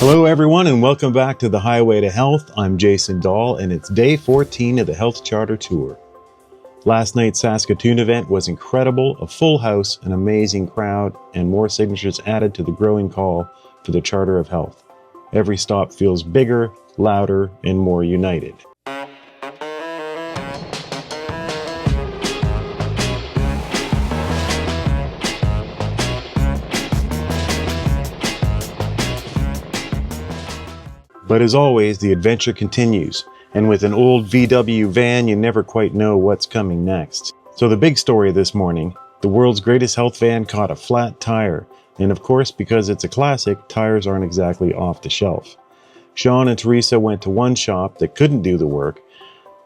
Hello everyone and welcome back to the Highway to Health. I'm Jason Dahl and it's day 14 of the Health Charter Tour. Last night's Saskatoon event was incredible, a full house, an amazing crowd, and more signatures added to the growing call for the Charter of Health. Every stop feels bigger, louder, and more united. But as always, the adventure continues, and with an old VW van, you never quite know what's coming next. So the big story this morning, the world's greatest health van caught a flat tire, and of course, because it's a classic, tires aren't exactly off the shelf. Sean and Teresa went to one shop that couldn't do the work,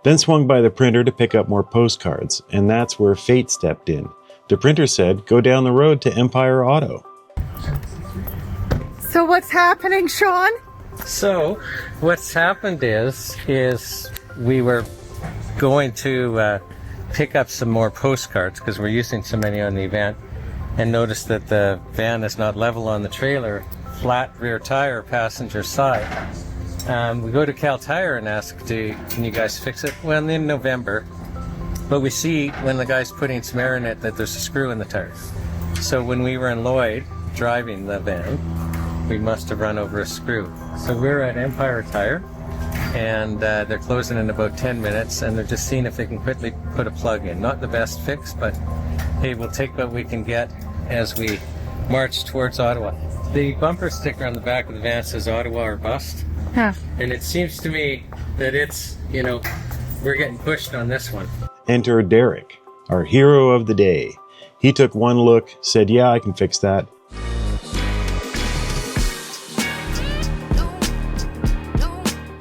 then swung by the printer to pick up more postcards, and that's where fate stepped in. The printer said, go down the road to Empire Auto. So what's happening, Sean? So what's happened is we were going to pick up some more postcards because we're using so many on the event, and noticed that the van is not level on the trailer, flat rear tire, passenger side. We go to Cal Tire and ask, can you guys fix it? Well, in November, but we see when the guy's putting some air in it that there's a screw in the tire. So when we were in Lloyd driving the van, we must have run over a screw. So we're at Empire Tire, and they're closing in about 10 minutes, and they're just seeing if they can quickly put a plug in. Not the best fix, but hey, we'll take what we can get as we march towards Ottawa. The bumper sticker on the back of the van says Ottawa or bust. Huh. And it seems to me that it's, we're getting pushed on this one. Enter Derek, our hero of the day. He took one look, said, yeah, I can fix that.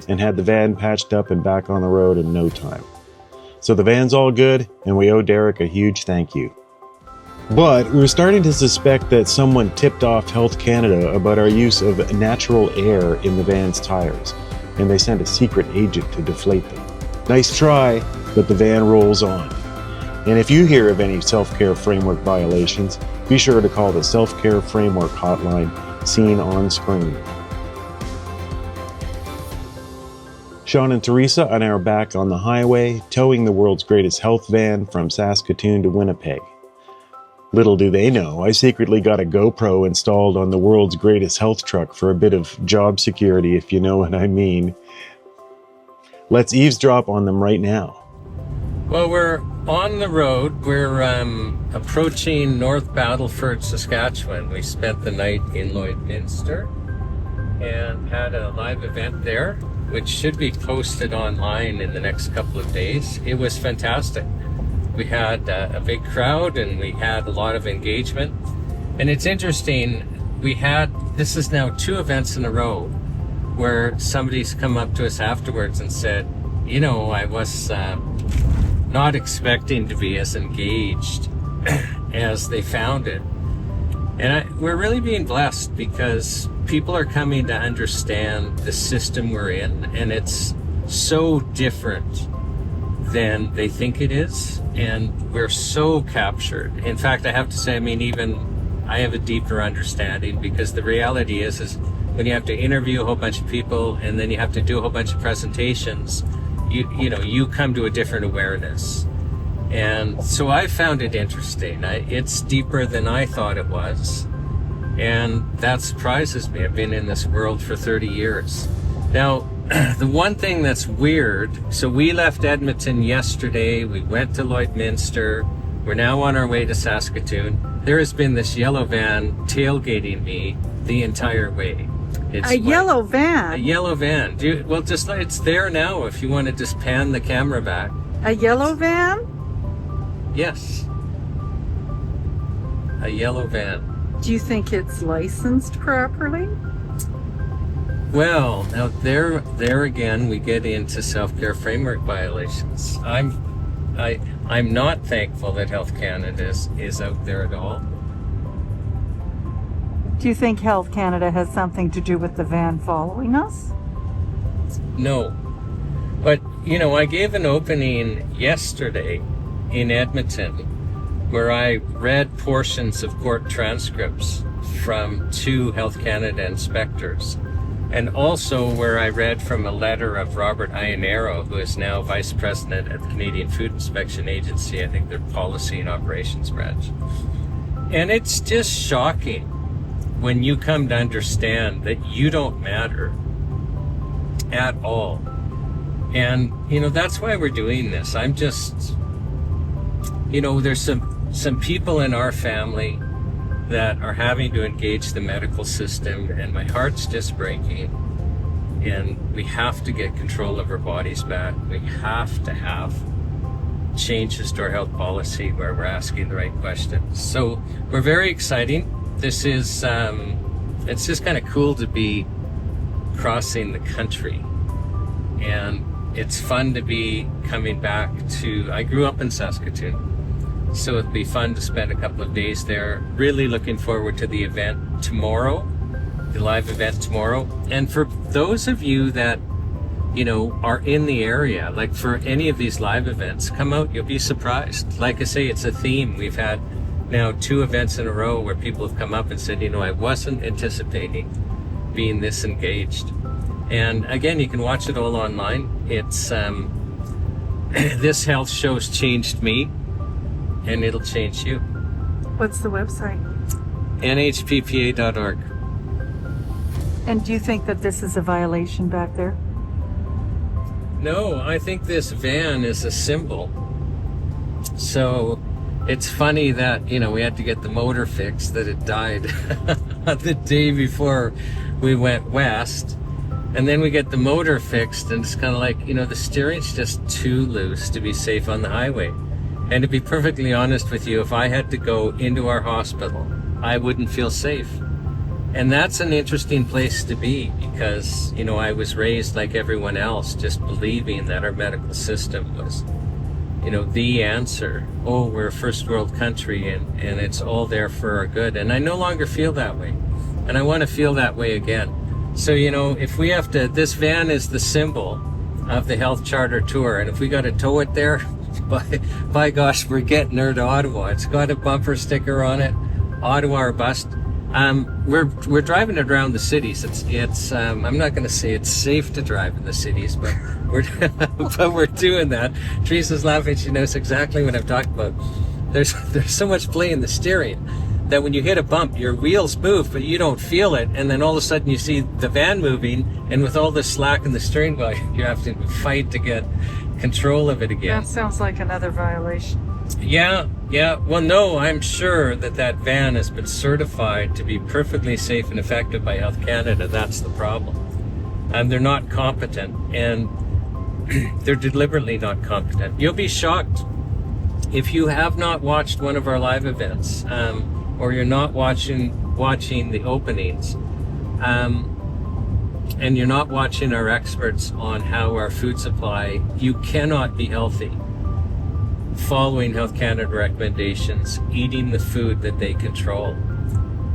And had the van patched up and back on the road in no time. So the van's all good, and we owe Derek a huge thank you. But we're starting to suspect that someone tipped off Health Canada about our use of natural air in the van's tires, and they sent a secret agent to deflate them. Nice try, but the van rolls on. And if you hear of any self-care framework violations, be sure to call the Self-Care Framework hotline seen on screen. Sean and Teresa are now back on the highway, towing the world's greatest health van from Saskatoon to Winnipeg. Little do they know, I secretly got a GoPro installed on the world's greatest health truck for a bit of job security, if you know what I mean. Let's eavesdrop on them right now. Well, we're on the road. We're approaching North Battleford, Saskatchewan. We spent the night in Lloydminster and had a live event there, which should be posted online in the next couple of days. It was fantastic. We had a big crowd and we had a lot of engagement. And it's interesting, this is now 2 events in a row where somebody's come up to us afterwards and said, I was not expecting to be as engaged as they found it. And we're really being blessed because people are coming to understand the system we're in, and it's so different than they think it is, and we're so captured. In fact, I have to say, even I have a deeper understanding, because the reality is when you have to interview a whole bunch of people and then you have to do a whole bunch of presentations, you come to a different awareness. And so I found it interesting. It's deeper than I thought it was. And that surprises me. I've been in this world for 30 years. Now, the one thing that's weird, so we left Edmonton yesterday, we went to Lloydminster, we're now on our way to Saskatoon. There has been this yellow van tailgating me the entire way. It's yellow van? A yellow van. It's there now if you want to just pan the camera back. A yellow van? Yes. A yellow van. Do you think it's licensed properly? Well, now there again we get into self-care framework violations. I'm not thankful that Health Canada is out there at all. Do you think Health Canada has something to do with the van following us? No. But, I gave an opening yesterday in Edmonton where I read portions of court transcripts from 2 Health Canada inspectors. And also where I read from a letter of Robert Ionero, who is now Vice President at the Canadian Food Inspection Agency, I think their Policy and Operations Branch. And it's just shocking when you come to understand that you don't matter at all. And, that's why we're doing this. I'm just, there's some people in our family that are having to engage the medical system, and my heart's just breaking. And we have to get control of our bodies back. We have to have changes to our health policy where we're asking the right questions. So we're very exciting. This is, it's just kind of cool to be crossing the country. And it's fun to be coming back I grew up in Saskatoon. So it'll be fun to spend a couple of days there. Really looking forward to the event tomorrow, the live event tomorrow. And for those of you that, are in the area, like for any of these live events, come out, you'll be surprised. Like I say, it's a theme. We've had now 2 events in a row where people have come up and said, I wasn't anticipating being this engaged. And again, you can watch it all online. It's, this health show's changed me. And it'll change you. What's the website? NHPPA.org. And do you think that this is a violation back there? No, I think this van is a symbol. So it's funny that, we had to get the motor fixed, that it died the day before we went west. And then we get the motor fixed, and it's kind of like, the steering's just too loose to be safe on the highway. And to be perfectly honest with you, if I had to go into our hospital, I wouldn't feel safe. And that's an interesting place to be because, I was raised like everyone else, just believing that our medical system was, the answer. Oh, we're a first world country and it's all there for our good. And I no longer feel that way. And I want to feel that way again. So, if we have to, this van is the symbol of the Health Charter Tour. And if we got to tow it there, by gosh, we're getting there to Ottawa. It's got a bumper sticker on it, Ottawa or bust. We're driving it around the cities. It's I'm not going to say it's safe to drive in the cities, but we're doing that. Teresa's laughing. She knows exactly what I'm talking about. There's so much play in the steering that when you hit a bump, your wheels move, but you don't feel it. And then all of a sudden you see the van moving, and with all the slack in the steering wheel, you have to fight to get control of it again. That sounds like another violation. Yeah. Well, no, I'm sure that van has been certified to be perfectly safe and effective by Health Canada. That's the problem. And they're not competent, and they're deliberately not competent. You'll be shocked if you have not watched one of our live events, or you're not watching the openings, and you're not watching our experts on how our food supply, you cannot be healthy following Health Canada recommendations, eating the food that they control.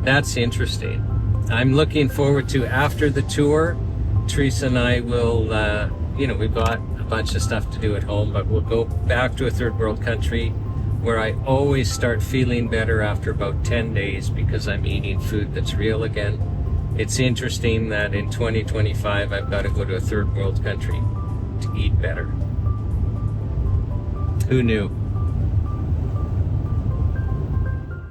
That's interesting. I'm looking forward to, after the tour, Teresa and I will, we've got a bunch of stuff to do at home, but we'll go back to a third world country where I always start feeling better after about 10 days because I'm eating food that's real again. It's interesting that in 2025, I've got to go to a third world country to eat better. Who knew?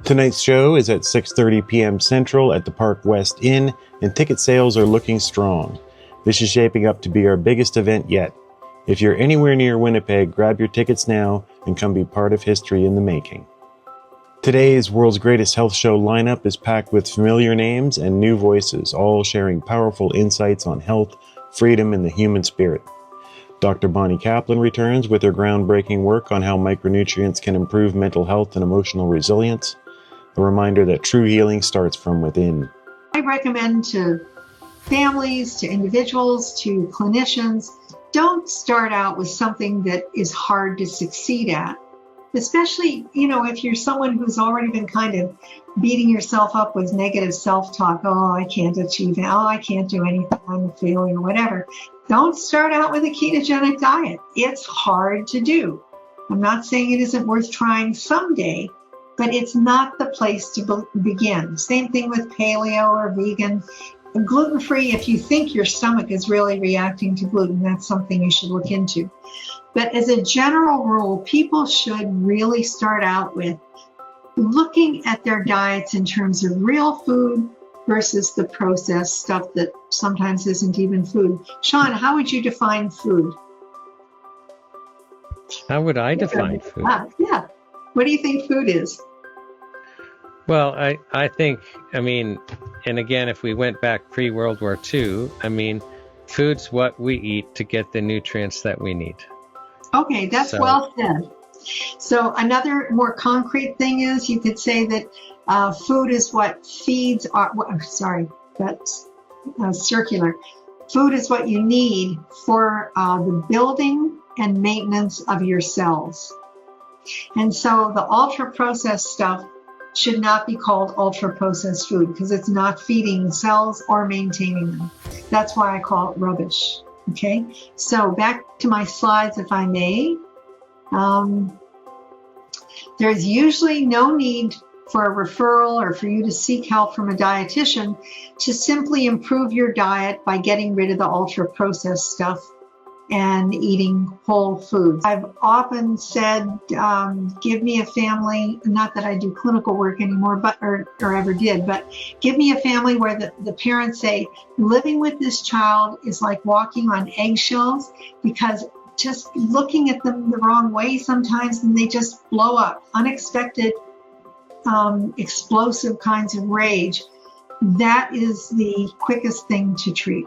Tonight's show is at 6:30 p.m. Central at the Park West Inn, and ticket sales are looking strong. This is shaping up to be our biggest event yet. If you're anywhere near Winnipeg, grab your tickets now and come be part of history in the making. Today's World's Greatest Health Show lineup is packed with familiar names and new voices, all sharing powerful insights on health, freedom, and the human spirit. Dr. Bonnie Kaplan returns with her groundbreaking work on how micronutrients can improve mental health and emotional resilience. A reminder that true healing starts from within. I recommend to families, to individuals, to clinicians, don't start out with something that is hard to succeed at. Especially, if you're someone who's already been kind of beating yourself up with negative self-talk. Oh, I can't achieve it. Oh, I can't do anything. I'm a failure, whatever. Don't start out with a ketogenic diet. It's hard to do. I'm not saying it isn't worth trying someday, but it's not the place to begin. Same thing with paleo or vegan. gluten-free, if you think your stomach is really reacting to gluten, that's something you should look into. But as a general rule, people should really start out with looking at their diets in terms of real food versus the processed stuff that sometimes isn't even food. Sean, how would you define food? How would I define food? Yeah. What do you think food is? Well, I think, I mean, and again, if we went back pre-World War II, I mean, food's what we eat to get the nutrients that we need. Okay, that's well said. So another more concrete thing is you could say that food is what feeds our, sorry, that's circular. Food is what you need for the building and maintenance of your cells. And so the ultra-processed stuff should not be called ultra-processed food because it's not feeding cells or maintaining them. That's why I call it rubbish. Okay, so back to my slides, if I may. There's usually no need for a referral or for you to seek help from a dietitian to simply improve your diet by getting rid of the ultra-processed stuff and eating whole foods. I've often said, give me a family, not that I do clinical work anymore, but or ever did, but give me a family where the parents say, living with this child is like walking on eggshells, because just looking at them the wrong way sometimes, and they just blow up. Unexpected, explosive kinds of rage. That is the quickest thing to treat.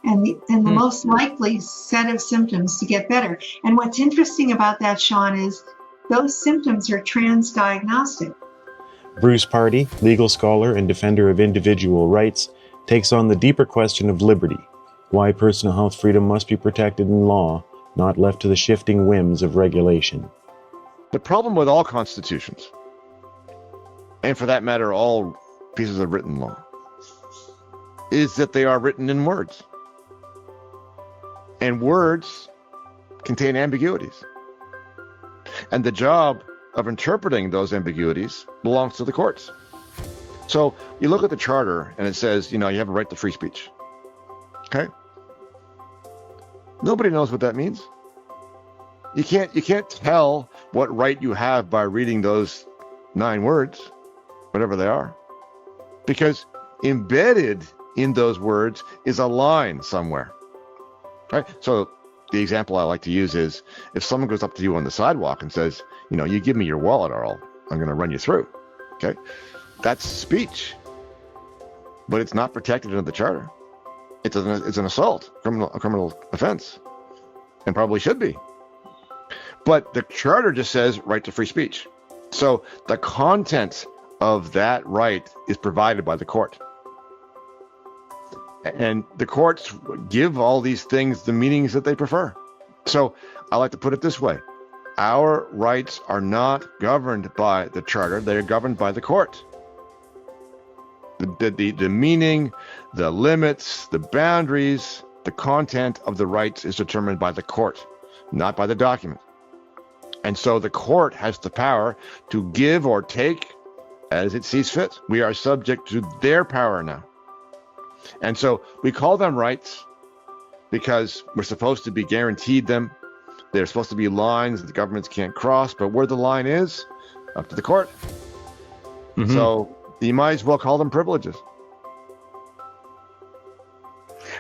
And the most likely set of symptoms to get better. And what's interesting about that, Sean, is those symptoms are transdiagnostic. Bruce Pardy, legal scholar and defender of individual rights, takes on the deeper question of liberty, why personal health freedom must be protected in law, not left to the shifting whims of regulation. The problem with all constitutions, and for that matter, all pieces of written law, is that they are written in words. And words contain ambiguities. And the job of interpreting those ambiguities belongs to the courts. So you look at the charter and it says, you have a right to free speech. Okay? Nobody knows what that means. You can't tell what right you have by reading those 9 words, whatever they are. Because embedded in those words is a line somewhere. Right? So the example I like to use is if someone goes up to you on the sidewalk and says, you give me your wallet or I'm going to run you through. Okay? That's speech. But it's not protected under the charter. It's an assault, a criminal offense, and probably should be. But the charter just says right to free speech. So the content of that right is provided by the court. And the courts give all these things the meanings that they prefer. So I like to put it this way. Our rights are not governed by the charter. They are governed by the court. The meaning, the limits, the boundaries, the content of the rights is determined by the court, not by the document. And so the court has the power to give or take as it sees fit. We are subject to their power now. And so we call them rights because we're supposed to be guaranteed them. They're supposed to be lines that the governments can't cross, but where the line is, up to the court. Mm-hmm. So you might as well call them privileges.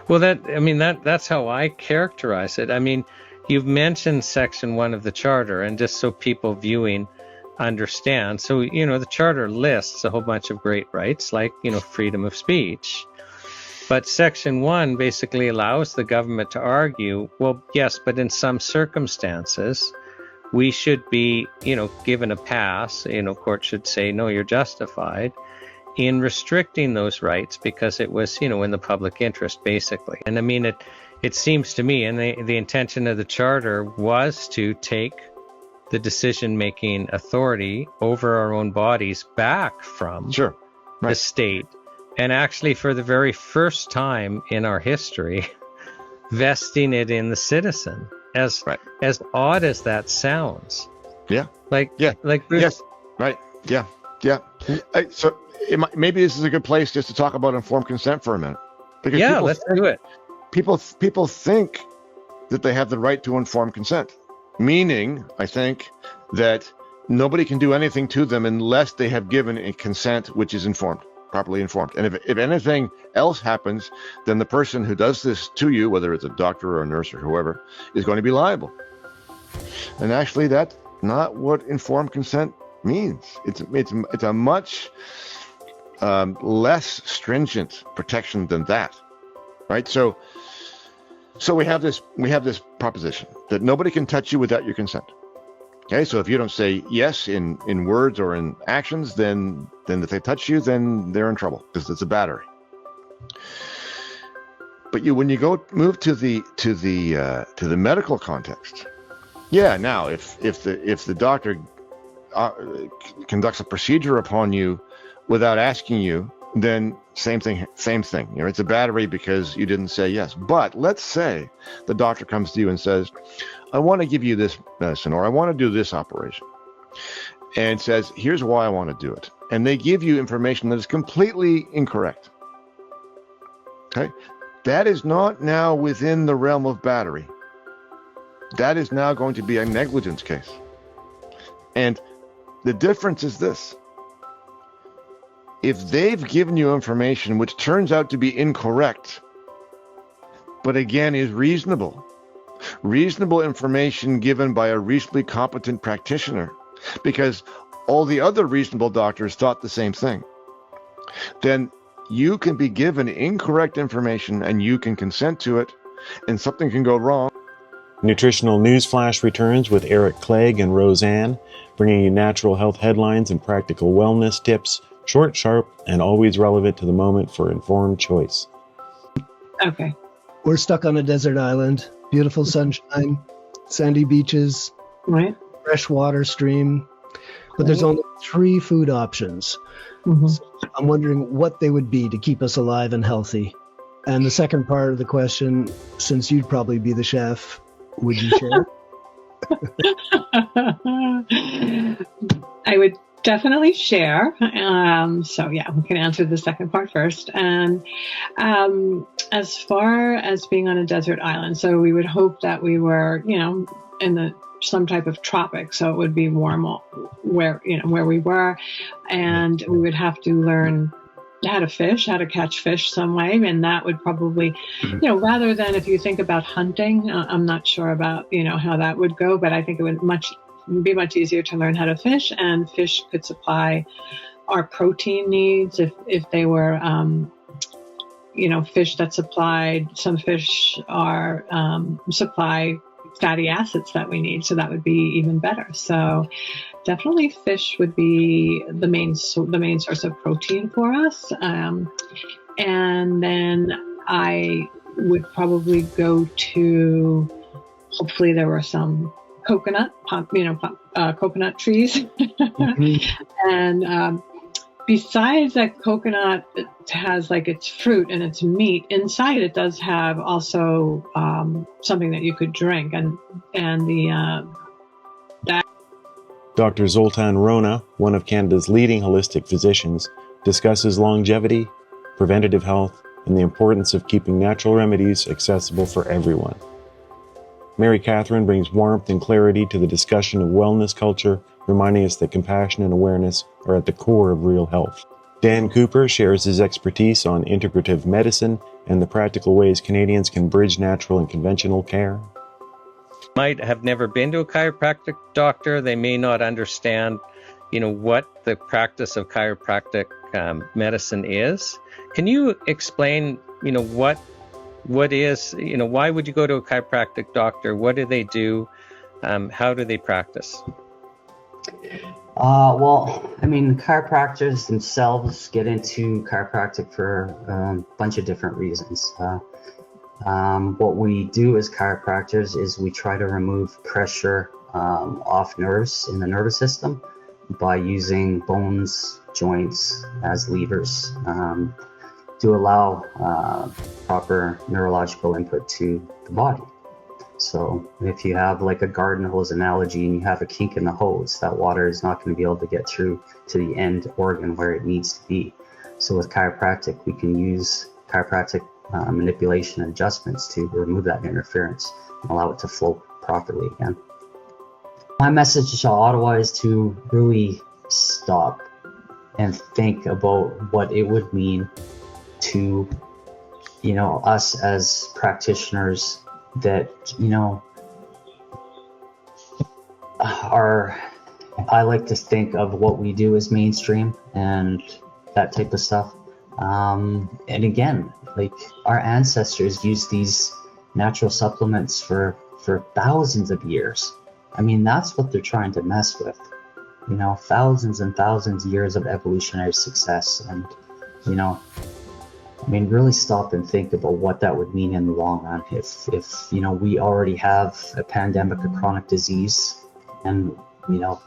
Well, that's how I characterize it. I mean, you've mentioned Section 1 of the Charter, and just so people viewing understand. So, the Charter lists a whole bunch of great rights, like, freedom of speech. But Section 1 basically allows the government to argue, well, yes, but in some circumstances, we should be, given a pass. Court should say, no, you're justified in restricting those rights because it was, in the public interest, basically. And I mean, it seems to me, and the intention of the Charter was to take the decision-making authority over our own bodies back from the state. And actually, for the very first time in our history, vesting it in the citizen. As odd as that sounds. Yeah. Like Bruce. Yes. Right. Yeah. So maybe this is a good place just to talk about informed consent for a minute. Because Yeah, let's do it. People think that they have the right to informed consent, meaning, I think, that nobody can do anything to them unless they have given a consent which is informed, properly informed. And if anything else happens, then the person who does this to you, whether it's a doctor or a nurse or whoever, is going to be liable. And actually, that's not what informed consent means. It's a much less stringent protection than that, right? So we have this proposition that nobody can touch you without your consent. Okay, so if you don't say yes in words or in actions, then if they touch you, then they're in trouble because it's a battery. But when you move to the medical context, yeah. Now, if the doctor conducts a procedure upon you without asking you, then same thing. It's a battery because you didn't say yes. But let's say the doctor comes to you and says, I want to give you this medicine, or I want to do this operation, and says, here's why I want to do it. And they give you information that is completely incorrect. Okay? That is not now within the realm of battery. That is now going to be a negligence case. And the difference is this. If they've given you information which turns out to be incorrect, but again is reasonable information given by a reasonably competent practitioner, because all the other reasonable doctors thought the same thing, then you can be given incorrect information and you can consent to it, and something can go wrong. Nutritional News Flash returns with Eric Clegg and Roseanne, bringing you natural health headlines and practical wellness tips, short, sharp, and always relevant to the moment for informed choice. Okay. We're stuck on a desert island. Beautiful sunshine, sandy beaches, Right. fresh water stream. But there's only 3 food options. Mm-hmm. So I'm wondering what they would be to keep us alive and healthy. And the second part of the question, since you'd probably be the chef, would you share? I would definitely share. So yeah, we can answer the second part first. And as far as being on a desert island, so we would hope that we were, in some type of tropic, so it would be warm where we were, and we would have to learn how to catch fish some way, and that would probably, rather than if you think about hunting, I'm not sure about, how that would go, but I think it would be much easier to learn how to fish, and fish could supply our protein needs if they were, fish that some fish are supply fatty acids that we need, so that would be even better. So definitely fish would be the main source of protein for us, and then I would probably go to, hopefully there were some coconut trees. Mm-hmm. And besides that, coconut has like its fruit and its meat inside. It does have also something that you could drink, and that. Dr. Zoltan Rona, one of Canada's leading holistic physicians, discusses longevity, preventative health, and the importance of keeping natural remedies accessible for everyone. Mary Catherine brings warmth and clarity to the discussion of wellness culture, reminding us that compassion and awareness are at the core of real health. Dan Cooper shares his expertise on integrative medicine and the practical ways Canadians can bridge natural and conventional care. Might have never been to a chiropractic doctor. They may not understand, what the practice of chiropractic medicine is. Can you explain, what is, why would you go to a chiropractic doctor? What do they do? How do they practice? Chiropractors themselves get into chiropractic for a bunch of different reasons. What we do as chiropractors is we try to remove pressure off nerves in the nervous system by using bones, joints as levers to allow proper neurological input to the body. So if you have like a garden hose analogy and you have a kink in the hose, that water is not going to be able to get through to the end organ where it needs to be. So with chiropractic, we can use chiropractic manipulation and adjustments to remove that interference and allow it to flow properly again. My message to Ottawa is to really stop and think about what it would mean to, us as practitioners that, I like to think of what we do as mainstream and that type of stuff. And again, like our ancestors used these natural supplements for thousands of years. I mean, that's what they're trying to mess with. Thousands and thousands of years of evolutionary success. And, really stop and think about what that would mean in the long run if we already have a pandemic of chronic disease, and,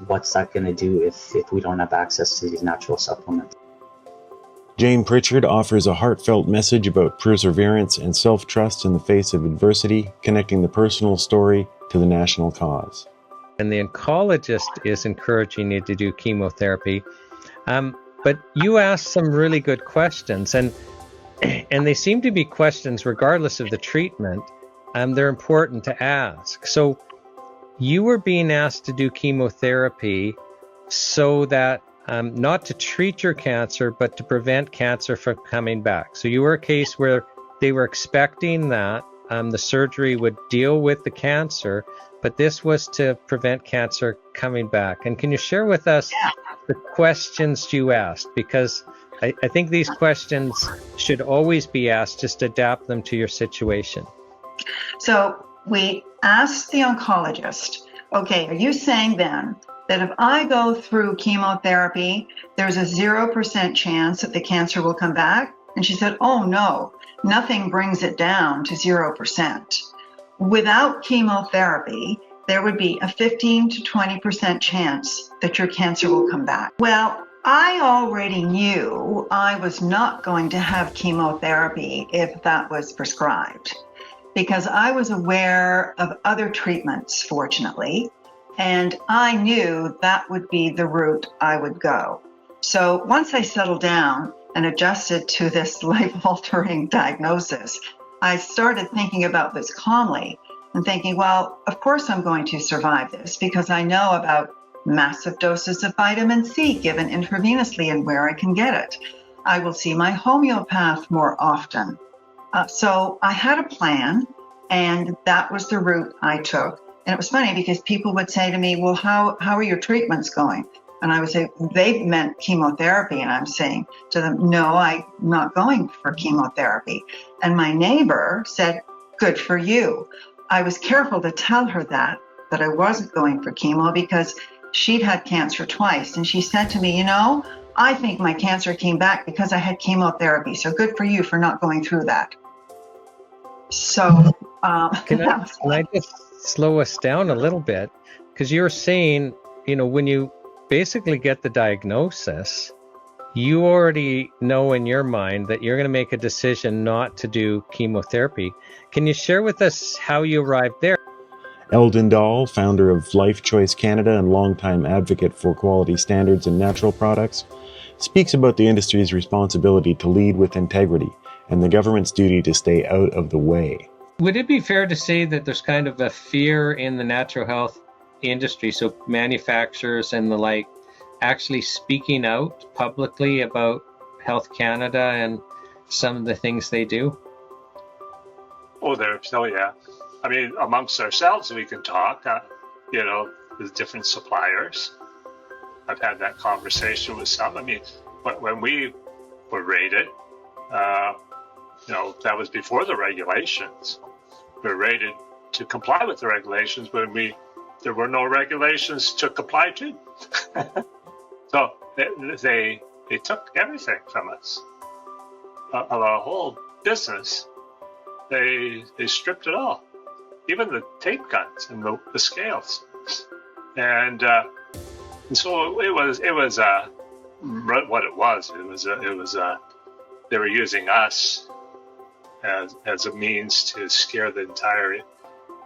what's that going to do if we don't have access to these natural supplements. Jane Pritchard offers a heartfelt message about perseverance and self-trust in the face of adversity, connecting the personal story to the national cause. And the oncologist is encouraging you to do chemotherapy. But you asked some really good questions, and they seem to be questions regardless of the treatment. They're important to ask. So you were being asked to do chemotherapy so that not to treat your cancer, but to prevent cancer from coming back. So you were a case where they were expecting that the surgery would deal with the cancer, but this was to prevent cancer coming back. And can you share with us the questions you asked? Because I think these questions should always be asked, just adapt them to your situation. So we asked the oncologist, okay, are you saying then that if I go through chemotherapy, there's a 0% chance that the cancer will come back? And she said, oh no, nothing brings it down to 0%. Without chemotherapy, there would be a 15 to 20% chance that your cancer will come back. Well, I already knew I was not going to have chemotherapy if that was prescribed, because I was aware of other treatments, fortunately, and I knew that would be the route I would go. So once I settled down and adjusted to this life-altering diagnosis, I started thinking about this calmly and thinking, well, of course I'm going to survive this because I know about massive doses of vitamin C given intravenously and where I can get it. I will see my homeopath more often. So I had a plan, and that was the route I took. And it was funny because people would say to me, well, how are your treatments going? And I would say, they meant chemotherapy. And I'm saying to them, no, I'm not going for chemotherapy. And my neighbor said, good for you. I was careful to tell her that I wasn't going for chemo because she'd had cancer twice. And she said to me, I think my cancer came back because I had chemotherapy. So good for you for not going through that. So can I just slow us down a little bit? Because you're saying, when you basically get the diagnosis, you already know in your mind that you're going to make a decision not to do chemotherapy. Can you share with us how you arrived there? Eldon Dahl, founder of Life Choice Canada and longtime advocate for quality standards in natural products, speaks about the industry's responsibility to lead with integrity and the government's duty to stay out of the way. Would it be fair to say that there's kind of a fear in the natural health industry, so manufacturers and the like, actually speaking out publicly about Health Canada and some of the things they do? Oh, yeah. I mean, amongst ourselves, we can talk, with different suppliers. I've had that conversation with some. I mean, when we were rated, that was before the regulations. We were rated to comply with the regulations, but there were no regulations to comply to. So they took everything from us. Our whole business, they stripped it all. Even the tape guns and the scales, and so it was what it was. It was they were using us as a means to scare the entire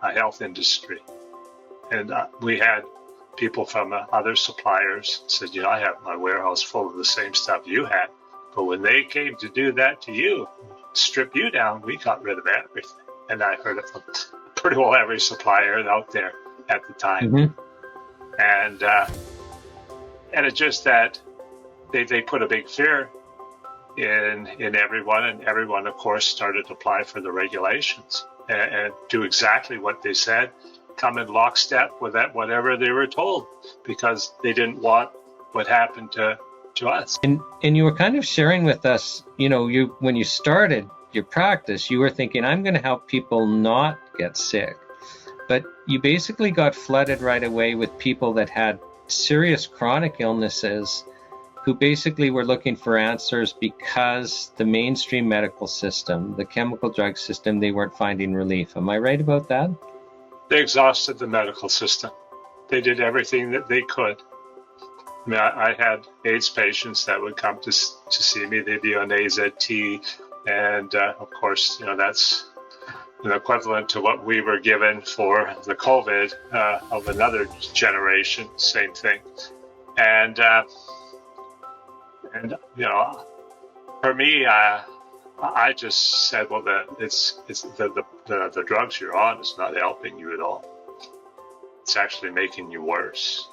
health industry. And we had people from other suppliers said, I have my warehouse full of the same stuff you had. But when they came to do that to you, strip you down, we got rid of everything. And I heard it from pretty well every supplier out there at the time. Mm-hmm. And it's just that they put a big fear in everyone, and everyone, of course, started to apply for the regulations and do exactly what they said, come in lockstep with that, whatever they were told, because they didn't want what happened to us. And you were kind of sharing with us, when you started your practice, you were thinking, I'm going to help people not get sick. But you basically got flooded right away with people that had serious chronic illnesses who basically were looking for answers because the mainstream medical system, the chemical drug system, they weren't finding relief. Am I right about that? They exhausted the medical system. They did everything that they could. I mean, I had AIDS patients that would come to see me. They'd be on AZT, and of course, that's an equivalent to what we were given for the COVID of another generation. Same thing, and for me, I just said, well, it's the drugs you're on is not helping you at all. It's actually making you worse.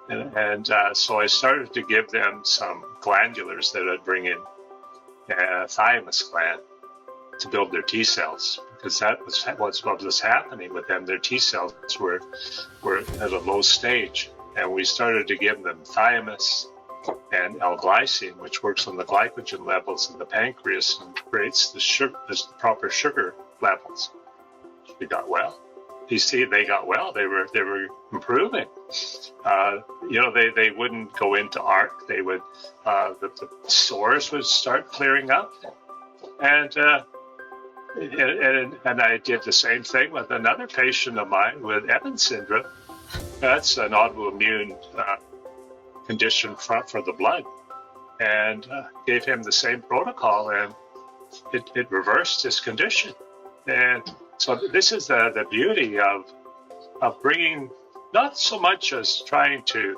And so I started to give them some glandulars that would bring in thymus gland to build their T cells, because that was what was happening with them. Their T cells were at a low stage, and we started to give them thymus and L-glycine, which works on the glycogen levels in the pancreas and creates the proper sugar levels. We got well. You see, they got well. They were improving. They wouldn't go into ARC. They would the sores would start clearing up, and I did the same thing with another patient of mine with Evans syndrome. That's an autoimmune condition for the blood, and gave him the same protocol, and it reversed his condition. And so this is the beauty of bringing, not so much as trying to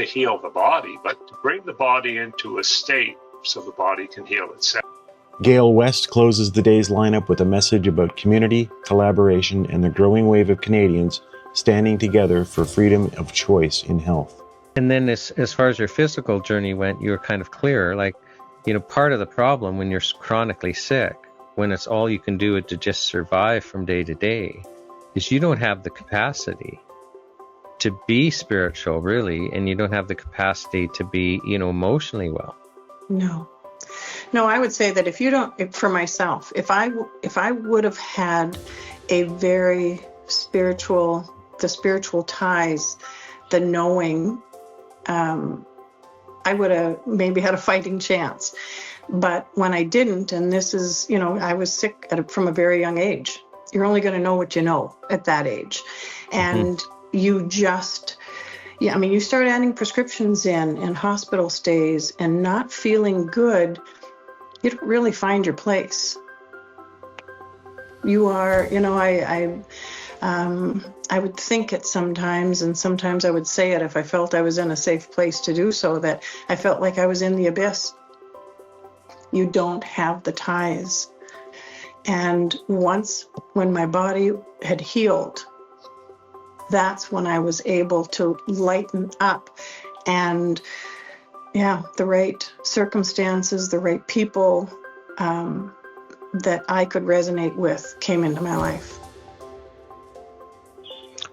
heal the body, but to bring the body into a state so the body can heal itself. Gail West closes the day's lineup with a message about community, collaboration, and the growing wave of Canadians standing together for freedom of choice in health. And then as far as your physical journey went, you were kind of clear, part of the problem when you're chronically sick, when it's all you can do to just survive from day to day, is you don't have the capacity to be spiritual, really, and you don't have the capacity to be, emotionally well. No, I would say that for myself, if I would have had a very the spiritual ties, the knowing, I would have maybe had a fighting chance. But when I didn't, and this is, I was sick from a very young age. You're only going to know what you know at that age. And you just, you start adding prescriptions in and hospital stays and not feeling good, you don't really find your place. You are, I would think it sometimes, and sometimes I would say it if I felt I was in a safe place to do so, that I felt like I was in the abyss. You don't have the ties. And when my body had healed, that's when I was able to lighten up, and the right circumstances, the right people that I could resonate with came into my life.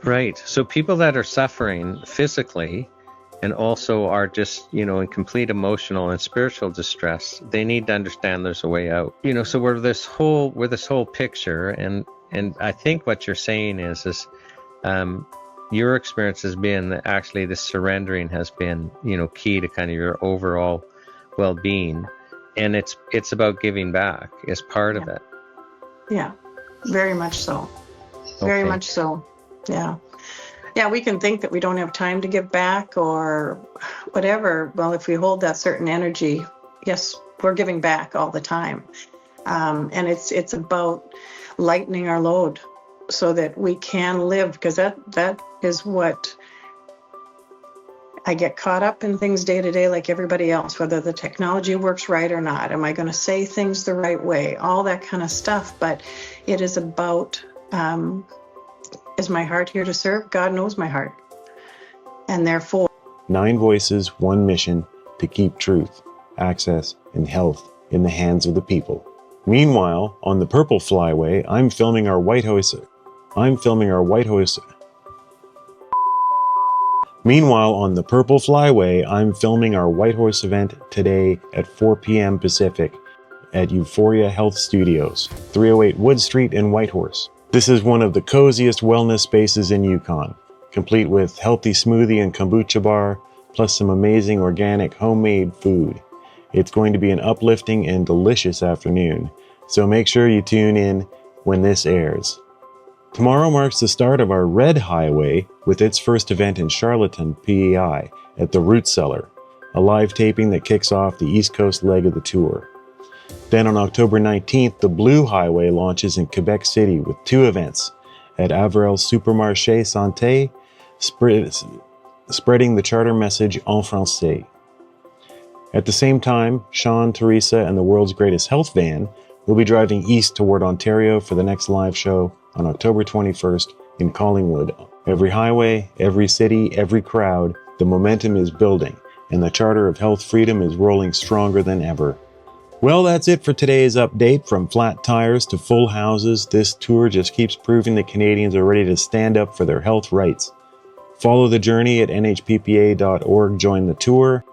Right. So people that are suffering physically and also are just, in complete emotional and spiritual distress, they need to understand there's a way out. So we're this whole picture, and I think what you're saying is your experience has been that actually the surrendering has been, key to kind of your overall well-being, and it's about giving back as part of it. Yeah, very much so. Very much so. Yeah. Yeah, we can think that we don't have time to give back or whatever. Well, if we hold that certain energy, yes, we're giving back all the time. And it's about lightening our load so that we can live, because that is what I get caught up in things day to day like everybody else, whether the technology works right or not. Am I going to say things the right way? All that kind of stuff. But it is about, is my heart here to serve? God knows my heart. And therefore, 9 voices, 1 mission to keep truth, access, and health in the hands of the people. Meanwhile, on the Purple Flyway, I'm filming our White Horse event today at 4 p.m. Pacific at Euphoria Health Studios, 308 Wood Street in Whitehorse. This is one of the coziest wellness spaces in Yukon, complete with healthy smoothie and kombucha bar, plus some amazing organic homemade food. It's going to be an uplifting and delicious afternoon, so make sure you tune in when this airs. Tomorrow marks the start of our Red Highway with its first event in Charlottetown, PEI, at the Root Cellar, a live taping that kicks off the East Coast leg of the tour. Then on October 19th, the Blue Highway launches in Quebec City with 2 events at Avrel's Supermarché Santé, spreading the charter message en français. At the same time, Sean, Teresa, and the world's greatest health van will be driving east toward Ontario for the next live show on October 21st in Collingwood. Every highway, every city, every crowd, the momentum is building, and the charter of health freedom is rolling stronger than ever. Well, that's it for today's update. From flat tires to full houses, this tour just keeps proving that Canadians are ready to stand up for their health rights. Follow the journey at NHPPA.org, join the tour,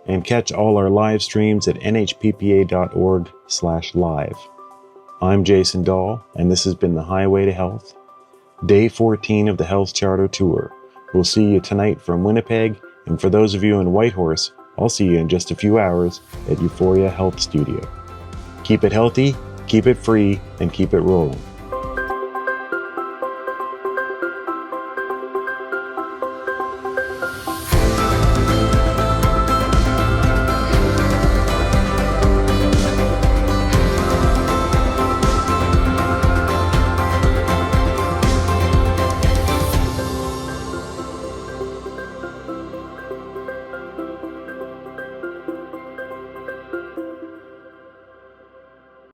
and catch all our live streams at NHPPA.org/live. I'm Jason Dahl, and this has been The Highway to Health, Day 14 of the Health Charter Tour. We'll see you tonight from Winnipeg, and for those of you in Whitehorse, I'll see you in just a few hours at Euphoria Health Studio. Keep it healthy, keep it free, and keep it rolling.